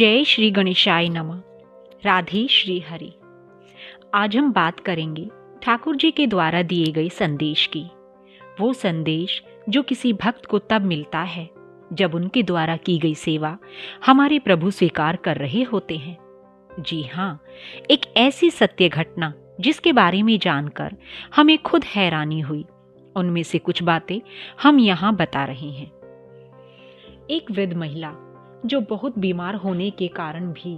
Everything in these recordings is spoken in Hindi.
जय श्री गणेशाय नमः। राधे श्री हरि। आज हम बात करेंगे ठाकुर जी के द्वारा दिए गए संदेश की। वो संदेश जो किसी भक्त को तब मिलता है जब उनके द्वारा की गई सेवा हमारे प्रभु स्वीकार कर रहे होते हैं। जी हाँ, एक ऐसी सत्य घटना जिसके बारे में जानकर हमें खुद हैरानी हुई। उनमें से कुछ बातें हम यहाँ बता रहे हैं। एक वृद्ध महिला जो बहुत बीमार होने के कारण भी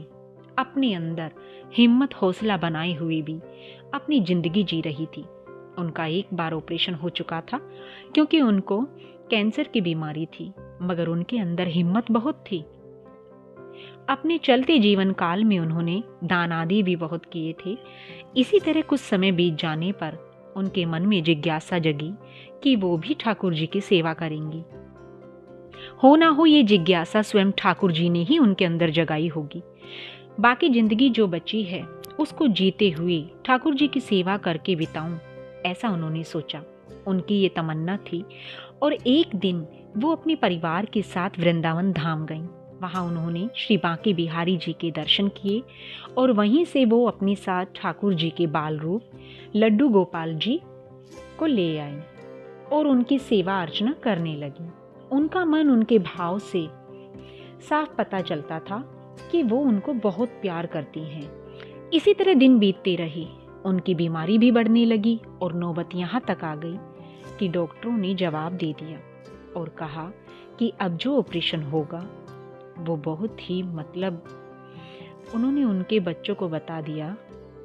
अपने अंदर हिम्मत हौसला बनाए हुए भी अपनी जिंदगी जी रही थी। उनका एक बार ऑपरेशन हो चुका था क्योंकि उनको कैंसर की बीमारी थी, मगर उनके अंदर हिम्मत बहुत थी। अपने चलते जीवन काल में उन्होंने दान आदि भी बहुत किए थे। इसी तरह कुछ समय बीत जाने पर उनके मन में जिज्ञासा जगी कि वो भी ठाकुर जी की सेवा करेंगी। हो ना हो ये जिज्ञासा स्वयं ठाकुर जी ने ही उनके अंदर जगाई होगी। बाकी जिंदगी जो बची है उसको जीते हुए ठाकुर जी की सेवा करके बिताऊं, ऐसा उन्होंने सोचा। उनकी ये तमन्ना थी और एक दिन वो अपने परिवार के साथ वृंदावन धाम गईं। वहां उन्होंने श्री बांके बिहारी जी के दर्शन किए और वहीं से वो अपने साथ ठाकुर जी के बाल रूप लड्डू गोपाल जी को ले आई और उनकी सेवा अर्चना करने लगी। उनका मन उनके भाव से साफ पता चलता था कि वो उनको बहुत प्यार करती हैं। इसी तरह दिन बीतते रहे, उनकी बीमारी भी बढ़ने लगी और नौबत यहाँ तक आ गई कि डॉक्टरों ने जवाब दे दिया और कहा कि अब जो ऑपरेशन होगा वो बहुत ही उन्होंने उनके बच्चों को बता दिया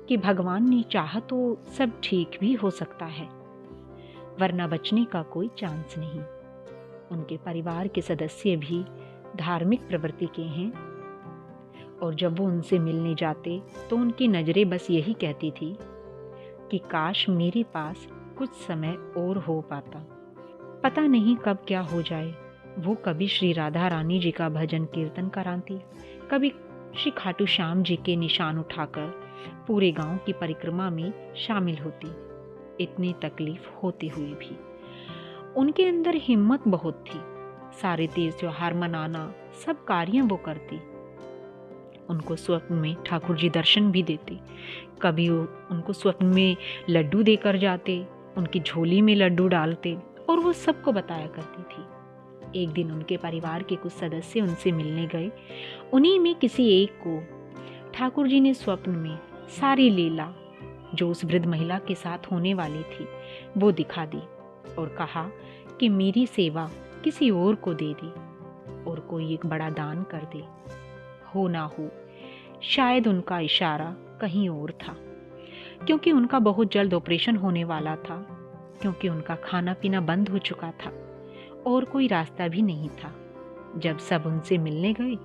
कि भगवान ने चाहा तो सब ठीक भी हो सकता है, वरना बचने का कोई चांस नहीं। उनके परिवार के सदस्य भी धार्मिक प्रवृत्ति के हैं और जब वो उनसे मिलने जाते तो उनकी नज़रें बस यही कहती थी कि काश मेरे पास कुछ समय और हो पाता। पता नहीं कब क्या हो जाए। वो कभी श्री राधा रानी जी का भजन कीर्तन कराती, कभी श्री खाटू श्याम जी के निशान उठाकर पूरे गांव की परिक्रमा में शामिल होती। इतनी तकलीफ होते हुए भी उनके अंदर हिम्मत बहुत थी। सारे तीज त्योहार मनाना, सब कार्य वो करती। उनको स्वप्न में ठाकुर जी दर्शन भी देते। कभी उनको स्वप्न में लड्डू देकर जाते, उनकी झोली में लड्डू डालते और वो सबको बताया करती थी। एक दिन उनके परिवार के कुछ सदस्य उनसे मिलने गए। उन्हीं में किसी एक को ठाकुर जी ने स्वप्न में सारी लीला जो उस वृद्ध महिला के साथ होने वाली थी वो दिखा दी और कहा कि मेरी सेवा किसी और को दे दी और कोई एक बड़ा दान कर दे। हो ना हो शायद उनका इशारा कहीं और था, क्योंकि उनका बहुत जल्द ऑपरेशन होने वाला था, क्योंकि उनका खाना पीना बंद हो चुका था और कोई रास्ता भी नहीं था। जब सब उनसे मिलने गए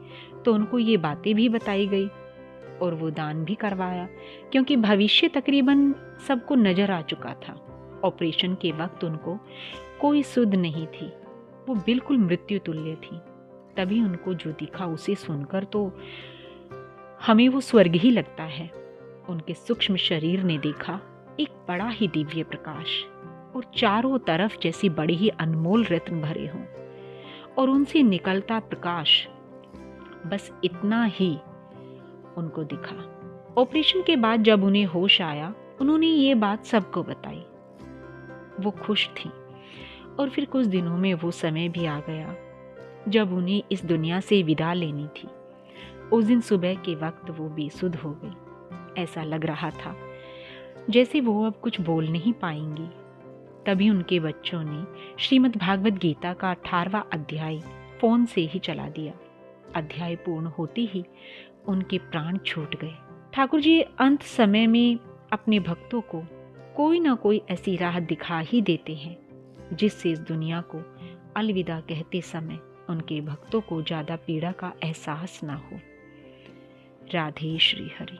तो उनको ये बातें भी बताई गई और वो दान भी करवाया, क्योंकि भविष्य तकरीबन सबको नजर आ चुका था। ऑपरेशन के वक्त उनको कोई सुध नहीं थी, वो बिल्कुल मृत्यु तुल्य थी। तभी उनको जो दिखा उसे सुनकर तो हमें वो स्वर्ग ही लगता है। उनके सूक्ष्म शरीर ने देखा एक बड़ा ही दिव्य प्रकाश और चारों तरफ जैसे बड़े ही अनमोल रत्न भरे हों और उनसे निकलता प्रकाश, बस इतना ही उनको दिखा। ऑपरेशन के बाद जब उन्हें होश आया, उन्होंने ये बात सबको बताई। वो खुश थी और फिर कुछ दिनों में वो समय भी आ गया जब उन्हें इस दुनिया से विदा लेनी थी। उस दिन सुबह के वक्त वो बेसुध हो गई। ऐसा लग रहा था जैसे वो अब कुछ बोल नहीं पाएंगी। तभी उनके बच्चों ने श्रीमद् भागवत गीता का 18वां अध्याय फोन से ही चला दिया। अध्याय पूर्ण होते ही उनके प्राण छूट गए। ठाकुर जी अंत समय में अपने भक्तों को कोई ना कोई ऐसी राह दिखा ही देते हैं जिससे इस दुनिया को अलविदा कहते समय उनके भक्तों को ज्यादा पीड़ा का एहसास ना हो। राधे श्री हरि।